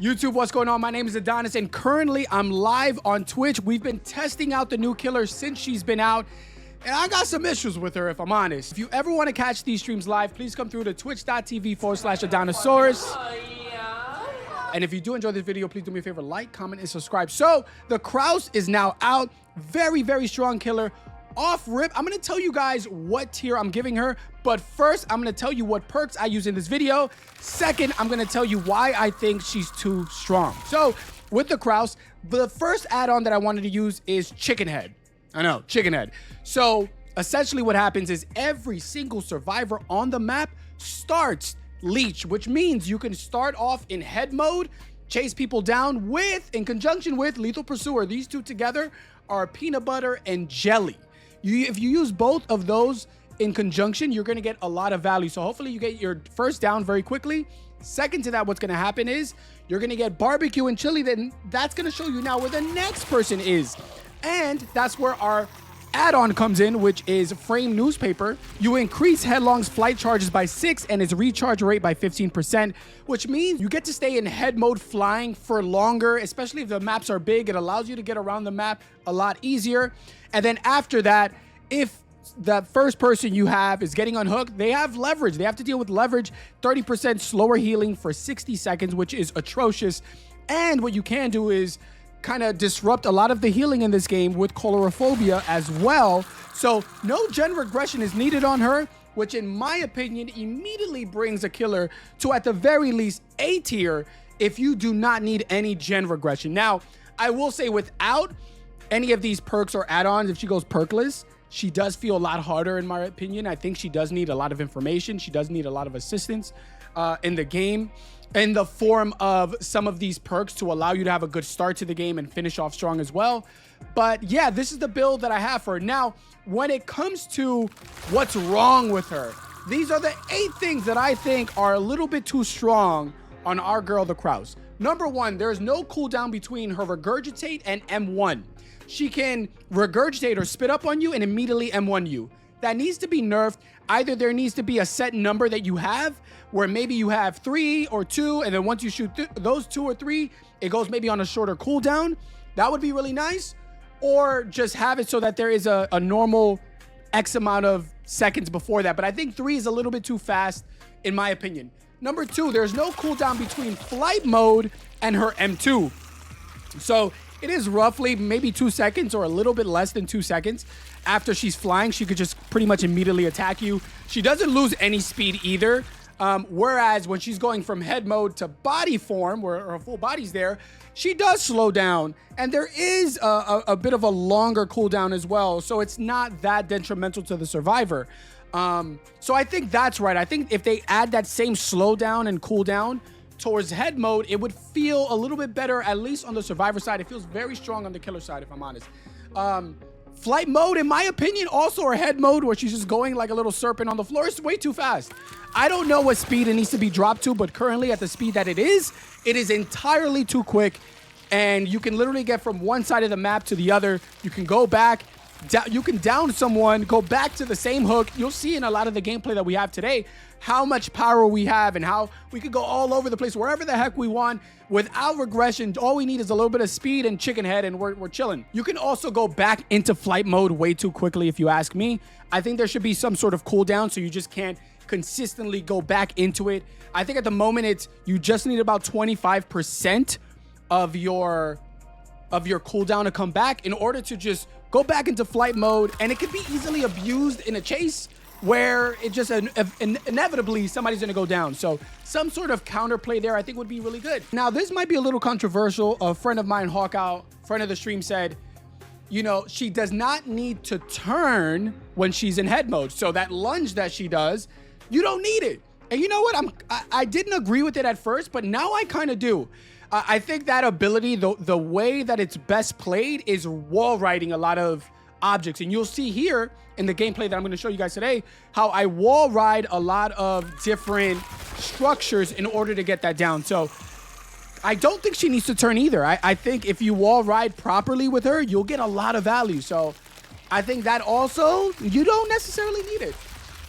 YouTube, what's going on? My name is Adonis, and currently I'm live on Twitch. We've been testing out the new killer since she's been out, and I got some issues with her, if I'm honest. If you ever want to catch these streams live, please come through to twitch.tv/Adonasaurus. And if you do enjoy this video, please do me a favor, like, comment, and subscribe. So, the Krasue is now out. Very, very strong killer. Off rip, I'm going to tell you guys what tier I'm giving her. But first, I'm going to tell you what perks I use in this video. Second, I'm going to tell you why I think she's too strong. So, with the Krasue, the first add-on that I wanted to use is Chicken Head. I know, Chicken Head. So, essentially what happens is every single survivor on the map starts Leech, which means you can start off in head mode, chase people down in conjunction with Lethal Pursuer. These two together are peanut butter and jelly. If you use both of those in conjunction, you're going to get a lot of value. So hopefully you get your first down very quickly. Second to that, what's going to happen is you're going to get barbecue and chili. Then that's going to show you now where the next person is. And that's where our add-on comes in, which is frame newspaper. You increase Headlong's flight charges by 6 and its recharge rate by 15%, which means you get to stay in head mode flying for longer, especially if the maps are big. It allows you to get around the map a lot easier. And then after that, if the first person you have is getting unhooked, they have leverage. They have to deal with leverage, 30% slower healing for 60 seconds, which is atrocious. And what you can do is kind of disrupt a lot of the healing in this game with Coulrophobia as well. So no gen regression is needed on her, which in my opinion immediately brings a killer to at the very least A tier if you do not need any gen regression. Now, I will say without any of these perks or add-ons, if she goes perkless, she does feel a lot harder in my opinion. I think she does need a lot of information. She does need a lot of assistance in the game, in the form of some of these perks to allow you to have a good start to the game and finish off strong as well. But yeah, this is the build that I have for her. Now, when it comes to what's wrong with her, these are the 8 things that I think are a little bit too strong on our girl, the Krasue. Number 1, there's no cooldown between her regurgitate and M1. She can regurgitate or spit up on you and immediately M1 you. That needs to be nerfed. Either there needs to be a set number that you have where maybe you have 3 or 2, and then once you shoot those 2 or 3, it goes maybe on a shorter cooldown. That would be really nice. Or just have it so that there is a normal X amount of seconds before that. But I think 3 is a little bit too fast in my opinion. Number 2, there's no cooldown between flight mode and her M2. So it is roughly maybe 2 seconds or a little bit less than 2 seconds. After she's flying, she could just pretty much immediately attack you. She doesn't lose any speed either. Whereas when she's going from head mode to body form, where her full body's there, she does slow down. And there is a bit of a longer cooldown as well. So it's not that detrimental to the survivor. So I think that's right. I think if they add that same slowdown and cooldown towards head mode, it would feel a little bit better, at least on the survivor side. It feels very strong on the killer side, if I'm honest. Flight mode, in my opinion, also her head mode, where she's just going like a little serpent on the floor, is way too fast. I don't know what speed it needs to be dropped to, but currently at the speed that it is entirely too quick. And you can literally get from one side of the map to the other. You can go back, you can down someone, go back to the same hook. You'll see in a lot of the gameplay that we have today how much power we have and how we could go all over the place, wherever the heck we want, without regression. All we need is a little bit of speed and chicken head, and we're chilling. You can also go back into flight mode way too quickly, if you ask me. I think there should be some sort of cooldown, so you just can't consistently go back into it. I think at the moment you just need about 25% of your cooldown to come back in order to just go back into flight mode, and it could be easily abused in a chase where it just inevitably somebody's going to go down. So some sort of counterplay there I think would be really good. Now, this might be a little controversial. A friend of mine, Hawkout, friend of the stream, said, you know, she does not need to turn when she's in head mode. So that lunge that she does, you don't need it. And you know what? I didn't agree with it at first, but now I kind of do. I think that ability, the way that it's best played, is wall riding a lot of objects. And you'll see here in the gameplay that I'm going to show you guys today how I wall ride a lot of different structures in order to get that down. So I don't think she needs to turn either. I think if you wall ride properly with her, you'll get a lot of value. So I think that also, you don't necessarily need it.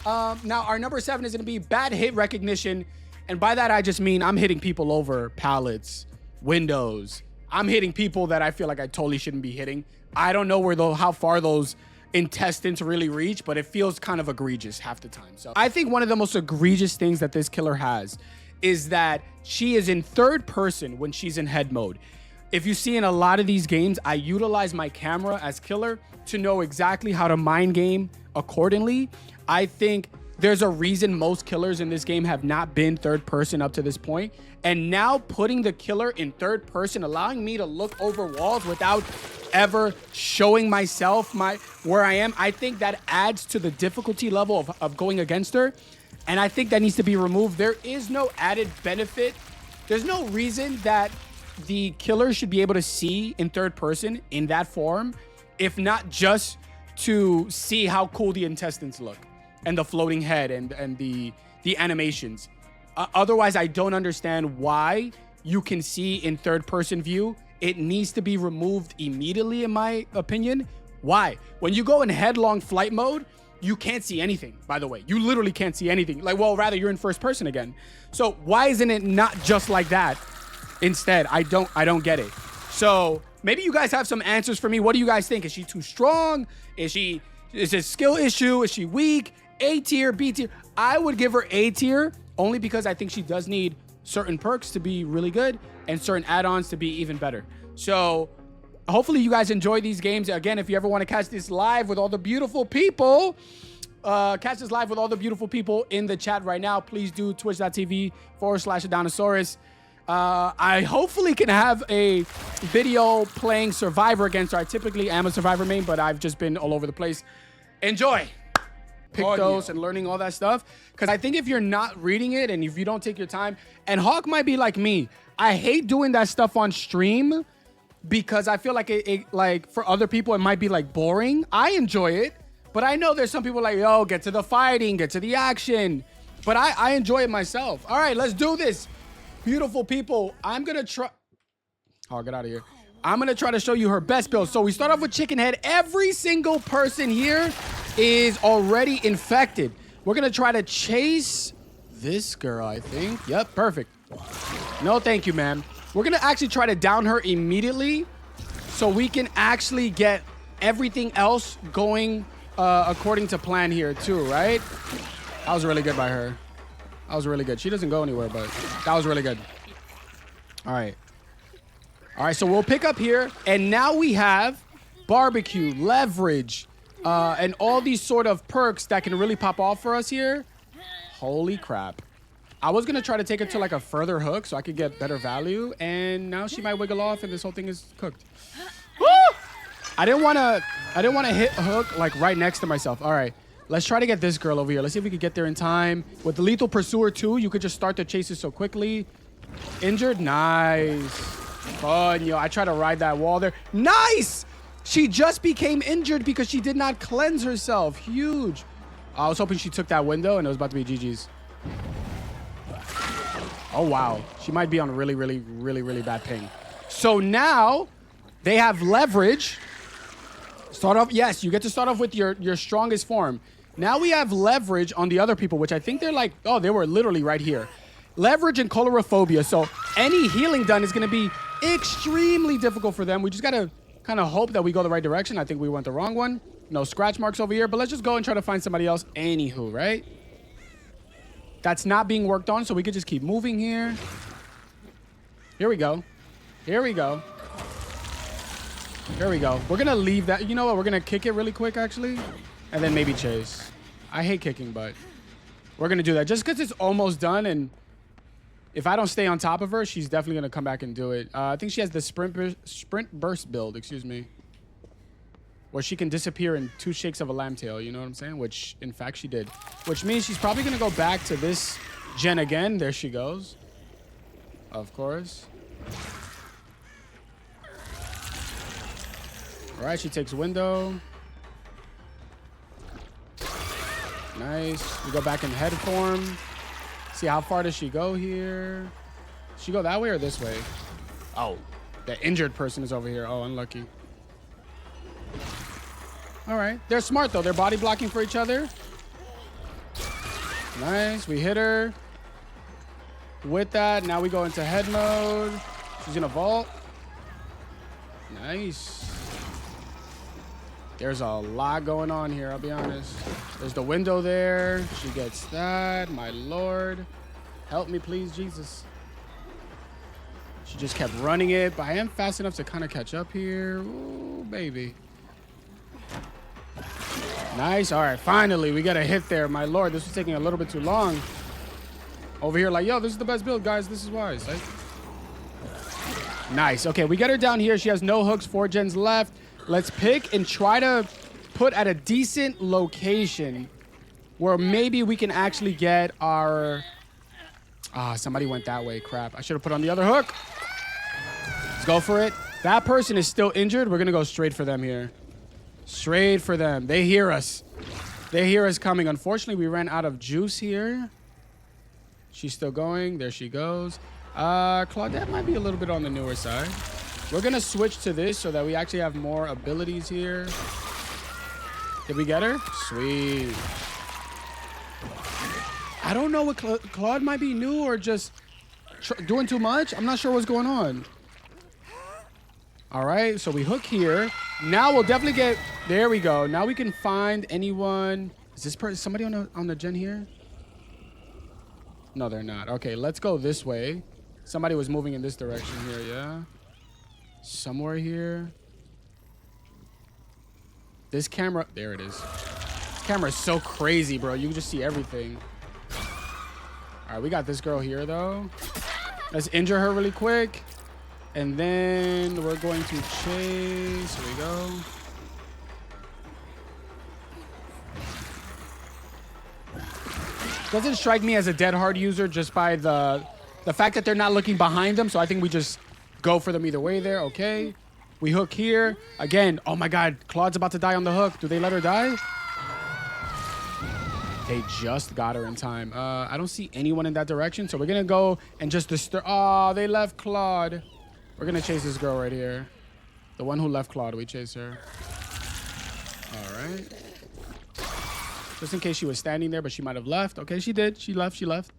Now, our number 7 is going to be bad hit recognition. And by that, I just mean I'm hitting people over pallets, windows. I'm hitting people that I feel like I totally shouldn't be hitting. I don't know how far those intestines really reach, but it feels kind of egregious half the time. So I think one of the most egregious things that this killer has is that she is in third person when she's in head mode. If you see in a lot of these games, I utilize my camera as killer to know exactly how to mind game accordingly. I think there's a reason most killers in this game have not been third person up to this point. And now putting the killer in third person, allowing me to look over walls without ever showing myself where I am, I think that adds to the difficulty level of going against her. And I think that needs to be removed. There is no added benefit. There's no reason that the killer should be able to see in third person in that form, if not just to see how cool the intestines look and the floating head and the animations. Otherwise, I don't understand why you can see in third person view. It needs to be removed immediately, in my opinion. Why? When you go in headlong flight mode, you can't see anything, by the way. You literally can't see anything. Like, well, rather, you're in first person again. So why isn't it not just like that instead? I don't get it. So maybe you guys have some answers for me. What do you guys think? Is she too strong? Is it a skill issue? Is she weak? A tier, B tier? I would give her A tier only because I think she does need certain perks to be really good and certain add-ons to be even better. So hopefully you guys enjoy these games. Again, if you ever want to catch this live with all the beautiful people, in the chat right now, please do twitch.tv/Adonasaurus. I hopefully can have a video playing Survivor against her. I typically am a Survivor main, but I've just been all over the place. Enjoy. Pick those and learning all that stuff. Because I think if you're not reading it and if you don't take your time, and Hawk might be like me, I hate doing that stuff on stream because I feel like like for other people, it might be like boring. I enjoy it, but I know there's some people like, yo, get to the fighting, get to the action. But I enjoy it myself. All right, let's do this. Beautiful people. I'm going to try. Oh, get out of here. I'm going to try to show you her best build. So we start off with Chicken Head. Every single person here is already infected. We're going to try to chase this girl, I think. Yep, perfect. No, thank you, ma'am. We're going to actually try to down her immediately so we can actually get everything else going according to plan here too, right? That was really good by her. That was really good. She doesn't go anywhere, but that was really good. All right. All right, so we'll pick up here. And now we have barbecue, leverage, and all these sort of perks that can really pop off for us here. Holy crap. I was going to try to take it to like a further hook so I could get better value. And now she might wiggle off and this whole thing is cooked. Woo! I didn't want to hit a hook like right next to myself. All right. Let's try to get this girl over here. Let's see if we can get there in time. With the Lethal Pursuer too, you could just start the chases so quickly. Injured? Nice. Fun, yo. I tried to ride that wall there. Nice! She just became injured because she did not cleanse herself. Huge. I was hoping she took that window and it was about to be GG's. Oh, wow. She might be on a really, really, really, really bad ping. So now they have leverage. Start off. Yes, you get to start off with your strongest form. Now we have leverage on the other people, which I think they're like, oh, they were literally right here. Leverage and Coulrophobia. So any healing done is going to be extremely difficult for them. We just got to kind of hope that we go the right direction. I think we went the wrong one. No scratch marks over here, but let's just go and try to find somebody else. Anywho, right? That's not being worked on, so we could just keep moving here. Here we go. Here we go. Here we go. We're going to leave that. You know what? We're going to kick it really quick, actually, and then maybe chase. I hate kicking, but we're going to do that just because it's almost done, and if I don't stay on top of her, she's definitely going to come back and do it. I think she has the sprint burst build, excuse me, where she can disappear in 2 shakes of a lamb tail, you know what I'm saying? Which, in fact, she did. Which means she's probably going to go back to this gen again. There she goes. Of course. All right, she takes window. Nice. We go back in head form. See, how far does she go here? Does she go that way or this way? Oh, the injured person is over here. Oh, unlucky. All right. They're smart, though. They're body blocking for each other. Nice. We hit her. With that, now we go into head mode. She's gonna vault. Nice. There's a lot going on here, I'll be honest. There's the window there. She gets that. My lord. Help me, please, Jesus. She just kept running it, but I am fast enough to kind of catch up here. Ooh, baby. Nice. All right, finally, we got a hit there. My lord, this was taking a little bit too long. Over here, like, yo, this is the best build, guys. This is wise. Like, nice. Okay, we get her down here. She has no hooks, 4 gens left. Let's pick and try to put at a decent location where maybe we can actually get our... Ah, somebody went that way. Crap. I should have put on the other hook. Let's go for it. That person is still injured. We're going to go straight for them here. Straight for them. They hear us. They hear us coming. Unfortunately, we ran out of juice here. She's still going. There she goes. Claudette might be a little bit on the newer side. We're going to switch to this so that we actually have more abilities here. Did we get her? Sweet. I don't know what Claude might be new or just doing too much. I'm not sure what's going on. All right, so we hook here. Now we'll definitely get... There we go. Now we can find anyone. Is this person somebody on the gen here? No, they're not. Okay, let's go this way. Somebody was moving in this direction here, yeah? Somewhere here. This camera... There it is. This camera is so crazy, bro. You can just see everything. All right, we got this girl here, though. Let's injure her really quick. And then we're going to chase. Here we go. Doesn't strike me as a dead hard user just by the fact that they're not looking behind them. So I think we just go for them either way there. Okay. We hook here. Again, oh my God. Claude's about to die on the hook. Do they let her die? They just got her in time. I don't see anyone in that direction. So we're going to go and just disturb. Oh, they left Claude. We're going to chase this girl right here. The one who left Claude, we chase her. All right. Just in case she was standing there, but she might have left. Okay, she did. She left. She left.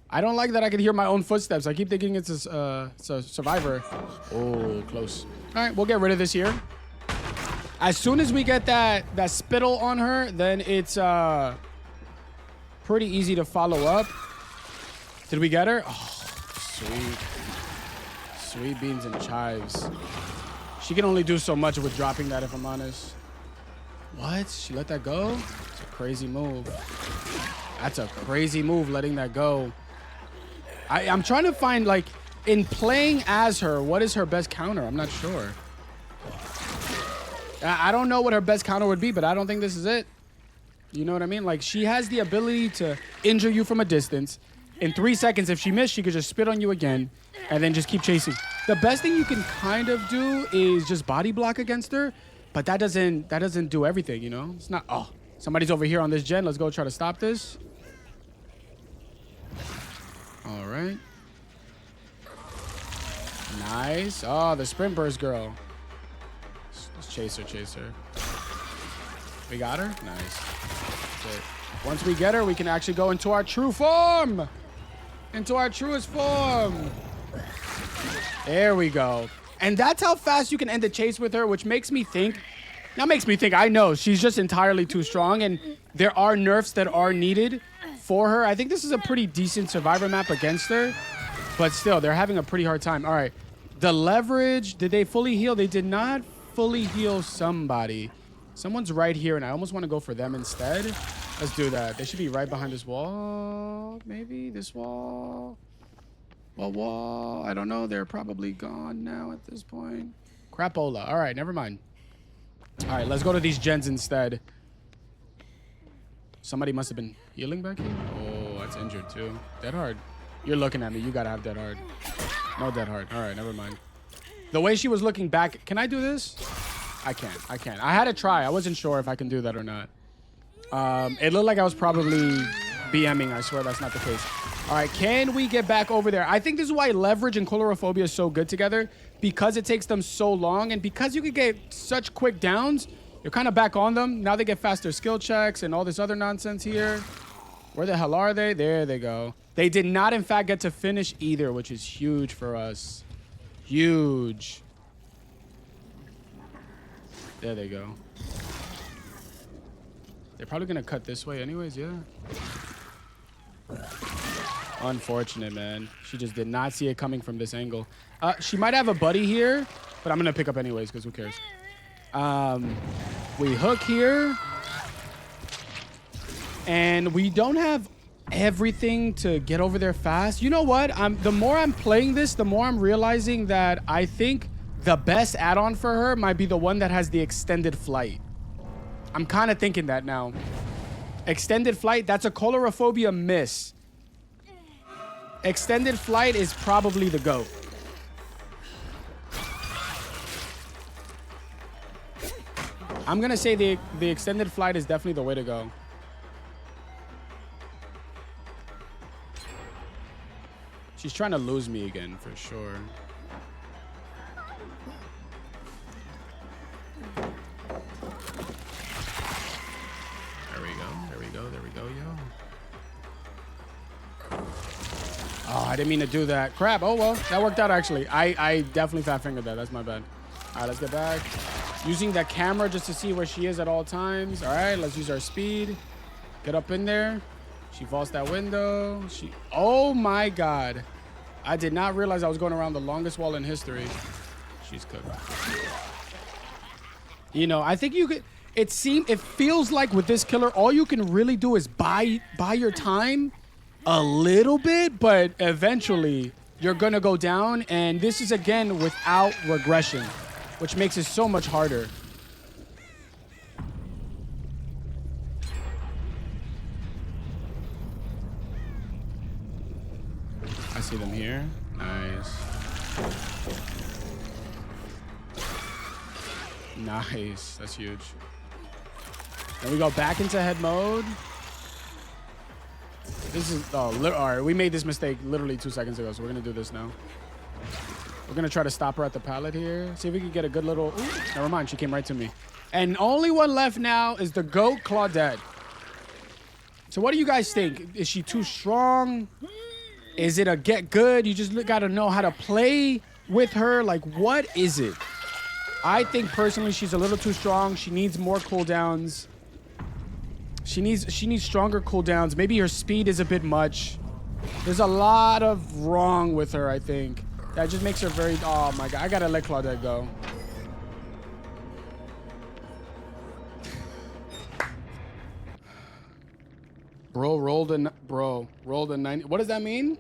I don't like that I can hear my own footsteps. I keep thinking it's a survivor. Oh, close. All right, we'll get rid of this here. As soon as we get that spittle on her, then it's pretty easy to follow up. Did we get her? Oh. Sweet. Sweet beans and chives. She can only do so much with dropping that, if I'm honest. What? She let that go? It's a crazy move. That's a crazy move, letting that go. I'm trying to find, like, in playing as her, what is her best counter? I'm not sure. I don't know what her best counter would be, but I don't think this is it. You know what I mean? Like, she has the ability to injure you from a distance. In 3 seconds, if she missed, she could just spit on you again and then just keep chasing. The best thing you can kind of do is just body block against her, but that doesn't do everything, you know? It's not, oh, somebody's over here on this gen. Let's go try to stop this. All right. Nice. Oh, the sprint burst girl. Let's chase her. We got her? Nice. Okay. Once we get her, we can actually go into our true form. Into our truest form. There we go. And that's how fast you can end the chase with her, which makes me think, I know she's just entirely too strong, and there are nerfs that are needed for her. I think this is a pretty decent survivor map against her, but still, they're having a pretty hard time. All right, the leverage, did they fully heal? They did not fully heal somebody. Someone's right here, and I almost want to go for them instead. Let's do that. They should be right behind this wall. Maybe this wall. Wall. I don't know. They're probably gone now at this point. Crapola. All right, never mind. All right, let's go to these gens instead. Somebody must have been healing back here. Oh, that's injured too. Dead hard. You're looking at me. You got to have dead hard. No dead hard. All right, never mind. The way she was looking back. Can I do this? I can't. I had to try. I wasn't sure if I can do that or not. It looked like I was probably BMing. I swear that's not the case. All right, can we get back over there? I think this is why Leverage and Coulrophobia is so good together, because it takes them so long, and because you can get such quick downs, you're kind of back on them. Now they get faster skill checks and all this other nonsense here. Where the hell are they? There they go. They did not, in fact, get to finish either, which is huge for us. Huge. There they go. They're probably going to cut this way anyways, yeah. Unfortunate, man. She just did not see it coming from this angle. She might have a buddy here, but I'm going to pick up anyways because who cares? We hook here. And we don't have everything to get over there fast. You know what? The more I'm playing this, the more I'm realizing that I think the best add-on for her might be the one that has the extended flight. I'm kind of thinking that now. Extended flight, that's a Coulrophobia miss. Extended flight is probably the GOAT. I'm going to say the extended flight is definitely the way to go. She's trying to lose me again, for sure. There we go. There we go. There we go, yo. Oh, I didn't mean to do that. Crap. Oh, well. That worked out, actually. I definitely fat-fingered that. That's my bad. All right, let's get back. Using that camera just to see where she is at all times. All right, let's use our speed. Get up in there. She falls that window. Oh my God. I did not realize I was going around the longest wall in history. She's cooked. You know, I think you could, it feels like with this killer, all you can really do is buy your time a little bit, but eventually you're going to go down. And this is, again, without regression, which makes it so much harder. I see them here. Nice. Nice. That's huge. Then we go back into head mode. This is... Oh, all right. We made this mistake literally 2 seconds ago, so we're going to do this now. We're going to try to stop her at the pallet here. See if we can get a good little... Ooh, never mind. She came right to me. And only one left now is the GOAT Claudette. So what do you guys think? Is she too strong? Is it a get good? You just got to know how to play with her. Like, what is it? I think personally she's a little too strong. She needs more cooldowns. She needs stronger cooldowns. Maybe her speed is a bit much. There's a lot of wrong with her, I think. That just makes her very... Oh, my God. I got to let Claudette go. Bro rolled a 90. What does that mean?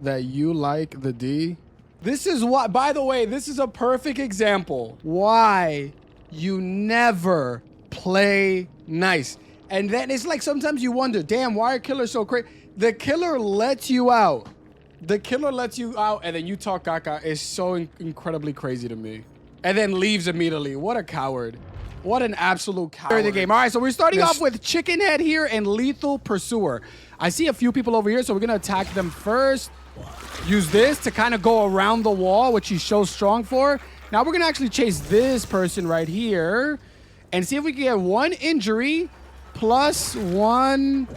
That you like the D? This is why, by the way, this is a perfect example why you never play nice. And then it's like sometimes you wonder, damn, why are killers so crazy? The killer lets you out. The killer lets you out and then you talk caca is so incredibly crazy to me. And then leaves immediately. What a coward. What an absolute coward. The game. All right, so we're starting off with Chicken Head here and Lethal Pursuer. I see a few people over here, so we're going to attack them first. Use this to kind of go around the wall, which he's so strong for. Now we're going to actually chase this person right here and see if we can get one injury plus one,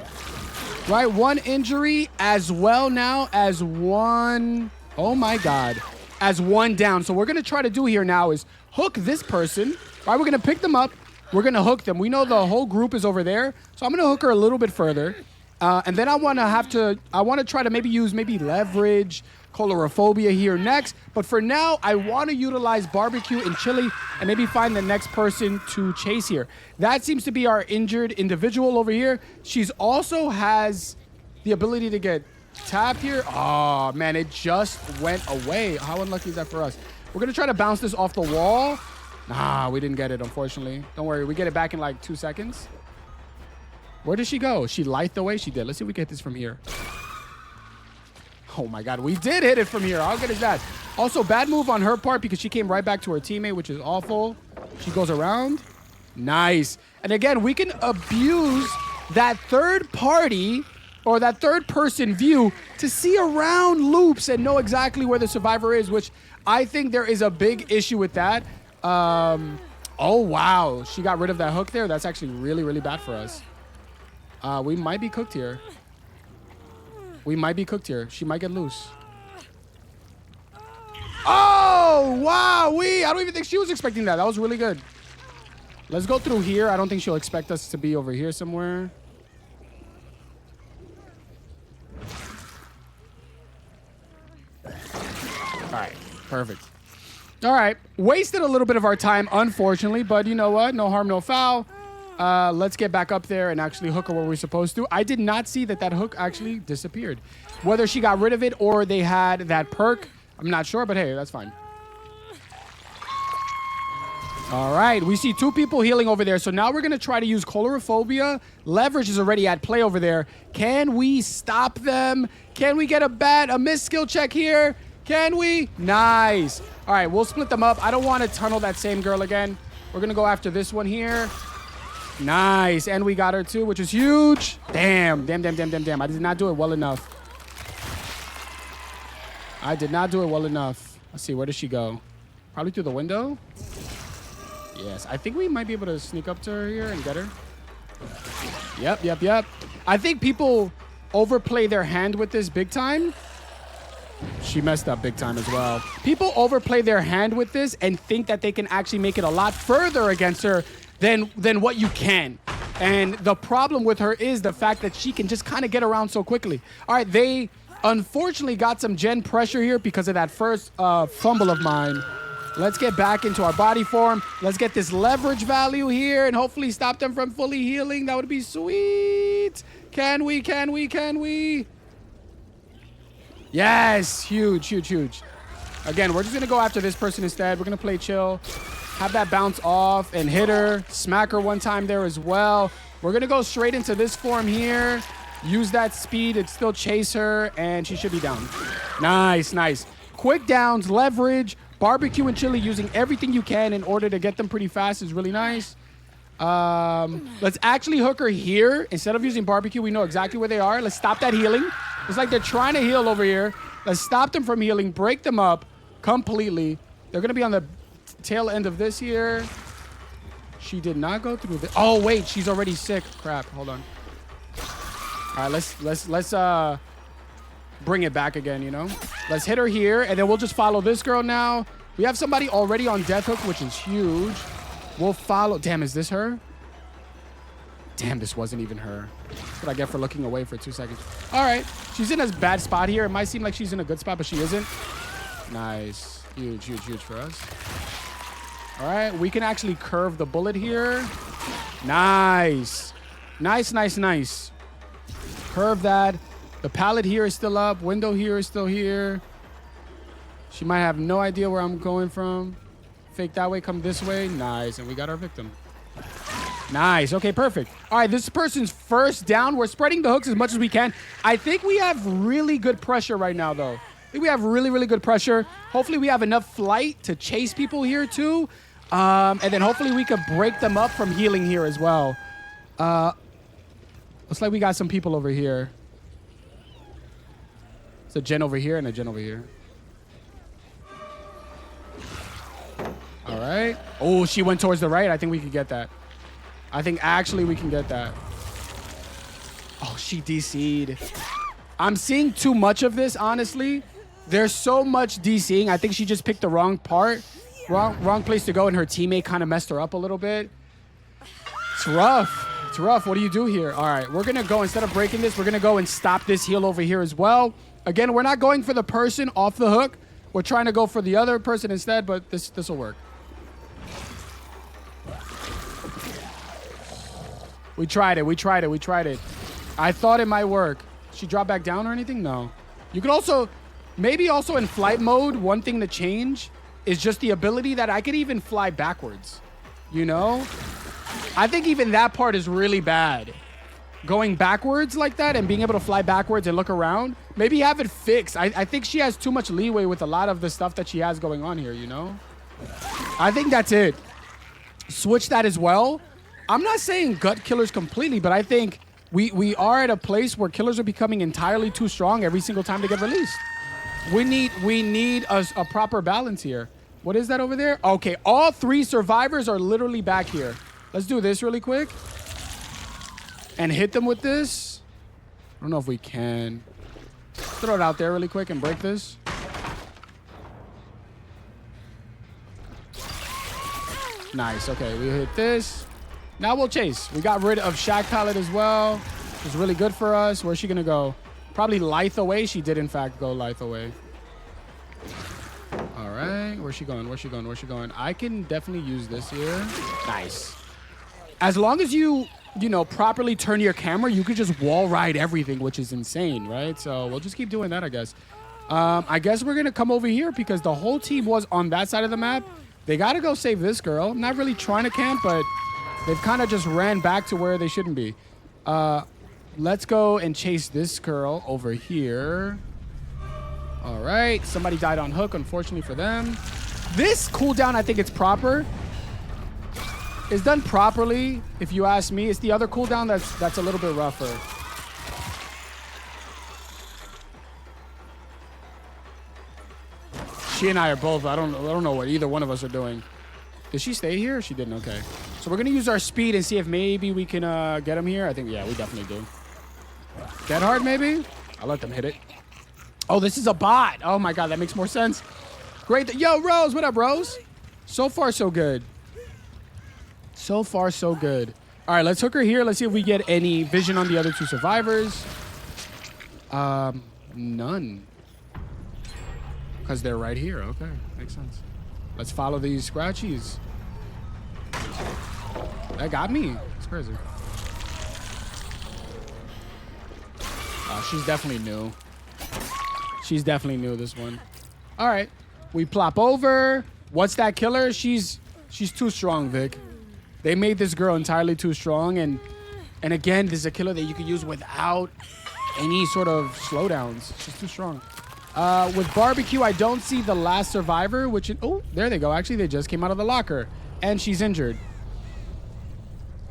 right? One injury as well now as one. Oh, my God. As one down. So what we're going to try to do here now is hook this person. All right, we're going to pick them up. We're going to hook them. We know the whole group is over there. So I'm going to hook her a little bit further. And then I want to try to use Leverage, Coulrophobia here next. But for now, I want to utilize Barbecue and Chilli and maybe find the next person to chase here. That seems to be our injured individual over here. She's also has the ability to get tapped here. Oh, man, it just went away. How unlucky is that for us? We're going to try to bounce this off the wall. Nah, we didn't get it, unfortunately. Don't worry. We get it back in like 2 seconds. Where did she go? She light the way she did. Let's see if we get this from here. Oh, my God. We did hit it from here. How good is that? Also, bad move on her part because she came right back to her teammate, which is awful. She goes around. Nice. And again, we can abuse that third party or that third person view to see around loops and know exactly where the survivor is, which I think there is a big issue with that. Oh, wow. She got rid of that hook there. That's actually really, really bad for us. We might be cooked here. We might be cooked here. She might get loose. Oh, wow. I don't even think she was expecting that. That was really good. Let's go through here. I don't think she'll expect us to be over here somewhere. All right. Perfect. All right. Wasted a little bit of our time, unfortunately. But you know what? No harm, no foul. Let's get back up there and actually hook her where we're supposed to. I did not see that hook actually disappeared. Whether she got rid of it or they had that perk, I'm not sure, but hey, that's fine. All right, we see 2 people healing over there. So now we're going to try to use Coulrophobia. Leverage is already at play over there. Can we stop them? Can we get a missed skill check here? Can we? Nice. All right, we'll split them up. I don't want to tunnel that same girl again. We're going to go after this one here. Nice. And we got her too, which is huge. Damn. I did not do it well enough. Let's see. Where does she go? Probably through the window. Yes. I think we might be able to sneak up to her here and get her. Yep. I think people overplay their hand with this big time. She messed up big time as well. People overplay their hand with this and think that they can actually make it a lot further against her than what you can. And the problem with her is the fact that she can just kind of get around so quickly. All right, they unfortunately got some gen pressure here because of that first fumble of mine. Let's get back into our body form. Let's get this leverage value here and hopefully stop them from fully healing. That would be sweet. Can we? Yes, huge. Again, we're just going to go after this person instead. We're going to play chill. Have that bounce off and hit her. Smack her one time there as well. We're going to go straight into this form here. Use that speed and still chase her, and she should be down. Nice. Quick downs, leverage, barbecue and chili, using everything you can in order to get them pretty fast is really nice. Let's actually hook her here. Instead of using barbecue, we know exactly where they are. Let's stop that healing. It's like they're trying to heal over here. Let's stop them from healing, break them up completely. They're going to be on the tail end of this here. She did not go through this. Oh, wait, she's already sick. Crap, hold on. All right, let's bring it back again, you know? Let's hit her here, and then we'll just follow this girl now. We have somebody already on death hook, which is huge. We'll follow. Damn, is this her? Damn, this wasn't even her. That's what I get for looking away for 2 seconds. All right, she's in a bad spot here. It might seem like she's in a good spot, but she isn't. Nice. Huge for us. All right, we can actually curve the bullet here. Nice. Curve that. The pallet here is still up. Window here is still here. She might have no idea where I'm going from. Fake that way, come this way. Nice, and we got our victim. Nice. Okay, perfect. All right, this person's first down. We're spreading the hooks as much as we can. I think we have really good pressure right now, though. I think we have really good pressure. Hopefully, we have enough flight to chase people here, too. And then hopefully we could break them up from healing here as well. Looks like we got some people over here. It's a gen over here and a gen over here. All right. Oh, she went towards the right. I think we could get that. I think actually we can get that. Oh, she DC'd. I'm seeing too much of this, honestly. There's so much DCing. I think she just picked the wrong part. Wrong place to go, and her teammate kind of messed her up a little bit. It's rough. What do you do here? All right, we're going to go, instead of breaking this, we're going to go and stop this heal over here as well. Again, we're not going for the person off the hook. We're trying to go for the other person instead, but this will work. We tried it. I thought it might work. She dropped back down or anything? No. You could also, maybe also in flight mode, one thing to change is just the ability that I could even fly backwards. You know? I think even that part is really bad. Going backwards like that and being able to fly backwards and look around. Maybe have it fixed. I think she has too much leeway with a lot of the stuff that she has going on here, you know? I think that's it. Switch that as well. I'm not saying gut killers completely, but I think we are at a place where killers are becoming entirely too strong every single time they get released. We need a proper balance here. What is that over there? Okay, all 3 survivors are literally back here. Let's do this really quick. and hit them with this. I don't know if we can. Throw it out there really quick and break this. Nice. Okay, we hit this. Now we'll chase. We got rid of Shack Pallet as well. Which is really good for us. Where's she going to go? Probably Lithe away. She did, in fact, go Lithe away. All right. Where's she going? Where's she going? Where's she going? I can definitely use this here. Nice. As long as you know, properly turn your camera, you could just wall ride everything, which is insane, right? So we'll just keep doing that, I guess. I guess we're going to come over here because the whole team was on that side of the map. They got to go save this girl. I'm not really trying to camp, but they've kind of just ran back to where they shouldn't be. Let's go and chase this girl over here. All right. Somebody died on hook, unfortunately for them. This cooldown, I think it's proper. It's done properly, if you ask me. It's the other cooldown that's a little bit rougher. She and I are both. I don't know what either one of us are doing. Did she stay here? She didn't. Okay. So we're gonna use our speed and see if maybe we can get him here. I think we definitely do. Dead hard maybe. I'll let them hit it. Oh, this is a bot. Oh my god, that makes more sense. Great. Yo, Rose, what up, Rose? So far, so good. So far, so good. All right, let's hook her here. Let's see if we get any vision on the other two survivors. None. Because they're right here. Okay, makes sense. Let's follow these scratchies. That got me. It's crazy. She's definitely new. She's definitely new, this one. All right. We plop over. What's that killer? She's too strong, Vic. They made this girl entirely too strong, and again, this is a killer that you can use without any sort of slowdowns. She's too strong. With barbecue, I don't see the last survivor, which oh, there they go. Actually, they just came out of the locker, and she's injured.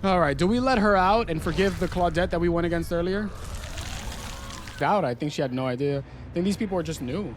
All right, do we let her out and forgive the Claudette that we went against earlier? Doubt. I think she had no idea. I think these people are just new.